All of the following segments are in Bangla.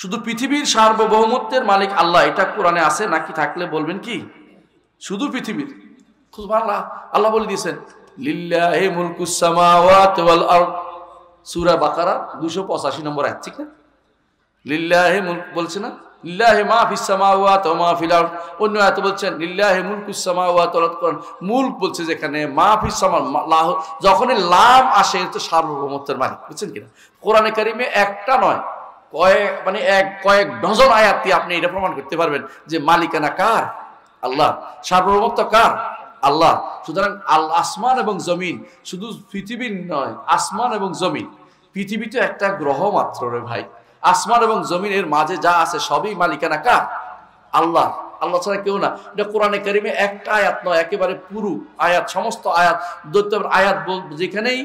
শুধু পৃথিবীর সার্বভৌমত্বের মালিক আল্লাহ, এটা কোরআনে আছে নাকি? থাকলে বলবেন কি? শুধু পৃথিবীর। সুবহানাল্লাহ, আল্লাহ বলে দিয়েছেন লিল্লাহি মুলকুস সামাওয়াতি ওয়াল আরদ, সূরা বাকারা 285 নম্বর আয়াত, ঠিক না? লিল্লাহি মুলক বলছে না, লিল্লাহি মা ফিস সামাওয়াতি ওয়া মা ফিল আরদ। অন্য আয়াতে বলছেন লিল্লাহি মুলকুস সামাওয়াতি ওয়াল আরদ। মুলক বলছে যেখানে, মা ফিস সামা, যখনই লাম আসে তো সার্বভৌমত্বের মালিক, বুঝছেন কিনা? কোরআনে কারিমে একটা নয়, কয়েক ডজন আয়াত দিয়ে আপনি এটা প্রমাণ করতে পারবেন যে মালিকানা কার? আল্লাহ। সার্বভৌমত্ব কার? আল্লাহ। সুতরাং আসমান এবং জমিন, শুধু পৃথিবীর নয়, আসমান এবং জমিন। পৃথিবী তো একটা গ্রহ মাত্র রে ভাই। আসমান এবং জমিনের মাঝে যা আছে সবই মালিকানা কার? আল্লাহ। আল্লাহ ছাড়া কেউ না। এটা কোরআনে কারিমে একটা আয়াত নয়, একেবারে পুরো আয়াত, সমস্ত আয়াত, আয়াত যেখানেই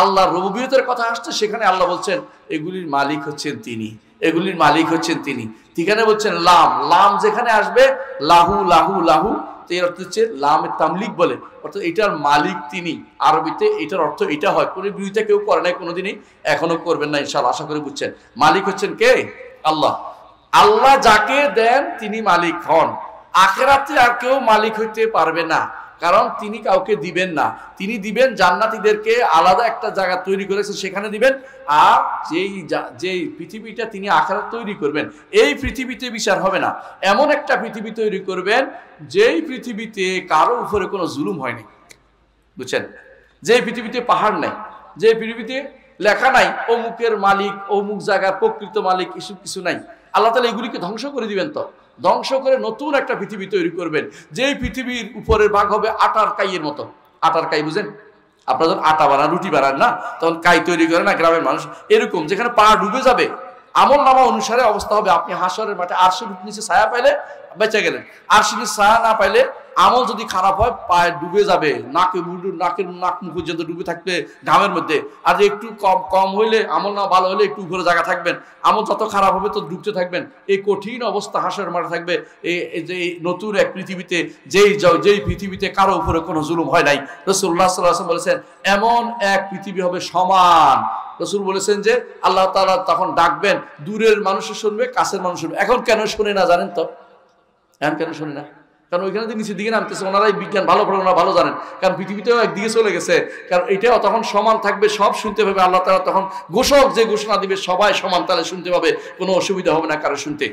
আল্লাহর রুবুবিয়তের কথা আসছে সেখানে আল্লাহ বলছেন এগুলির মালিক হচ্ছেন তিনি, এগুলির মালিক হচ্ছেন তিনি। ঠিকানে বলছেন লাম, লাম যেখানে আসবে লাহু লাহু লাহু, এর অর্থ হচ্ছে লামের তামলিক বলে, অর্থাৎ এটার মালিক তিনি। আরবিতে এটার অর্থ এটা হয়। কোনো বিরোধিতা কেউ করে নাই কোনোদিনই, এখনো করবেন না ইনশাআল্লাহ, আশা করে বুঝছেন। মালিক হচ্ছেন কে? আল্লাহ। আল্লাহ যাকে দেন তিনি মালিক হন। আখিরাতে আর কেউ মালিক হইতে পারবে না, কারণ তিনি কাউকে দিবেন না। তিনি দিবেন জান্নাতীদেরকে আলাদা একটা জায়গা তৈরি করেছেন, সেখানে দিবেন। আর যেই পৃথিবীটা তিনি আখিরাত তৈরি করবেন, এই পৃথিবীতে বিচার হবে না। এমন একটা পৃথিবী তৈরি করবেন যেই পৃথিবীতে কারো উপরে কোনো জুলুম হয়নি, বুঝছেন? যে পৃথিবীতে পাহাড় নাই, যে পৃথিবীতে লেখা নাই অমুকের মালিক, অমুক জায়গার প্রকৃত মালিক, এসব কিছু নাই। আল্লাহ তাআলা এগুলিকে ধ্বংস করে দিবেন, তো ধ্বংস করে নতুন একটা পৃথিবী তৈরি করবেন, যেই পৃথিবীর উপরের ভাগ হবে আটার কাইয়ের মতো। আটার কাই বুঝেন? আপনারা যখন আটা বানান, রুটি বানান না, তখন কাই তৈরি করে না গ্রামের মানুষ, এরকম যেখানে পা ডুবে যাবে। আমল নামা অনুসারে অবস্থা হবে। আপনি হাসরের মাঠে আরশের নিচে ছায়া পাইলে বেঁচে গেলেন, আরশের নিচে ছায়া না পাইলে আমল যদি খারাপ হয় পায়ে ডুবে যাবে, নাক মুখ পর্যন্ত ডুবে থাকবে ঘামের মধ্যে। আর একটু কম হইলে, আমল না ভালো হলে একটু উপরে জায়গা থাকবেন, আমল যত খারাপ হবে তো ডুবতে থাকবেন। এই কঠিন অবস্থা হাসরের মাঠে থাকবে, এই নতুন এক পৃথিবীতে, যেই পৃথিবীতে কারো উপরে কোনো জুলুম হয় নাই। রাসূলুল্লাহ সাল্লাল্লাহু আলাইহি ওয়াসাল্লাম বলেছেন এমন এক পৃথিবী হবে সমান। রাসূল বলেছেন যে আল্লাহ তাআলা তখন ডাকবেন, দূরের মানুষ শুনবে, কাছের মানুষ শুনবে। এখন কেন শুনে না জানেন তো? এখন কেন শুনে না? কারণ ওইখানে যে নিচের দিকে নামতেছে, ওনারাই বিজ্ঞান ভালো পড়ে, ওনারা ভালো জানেন। কারণ পৃথিবীতেও একদিকে চলে গেছে, কারণ এটাও তখন সমান থাকবে, সব শুনতে পাবে। আল্লাহ তাআলা তখন ঘোষক যে ঘোষণা দিবে সবাই সমান তালে শুনতে পাবে, কোনো অসুবিধা হবে না কারো শুনতে।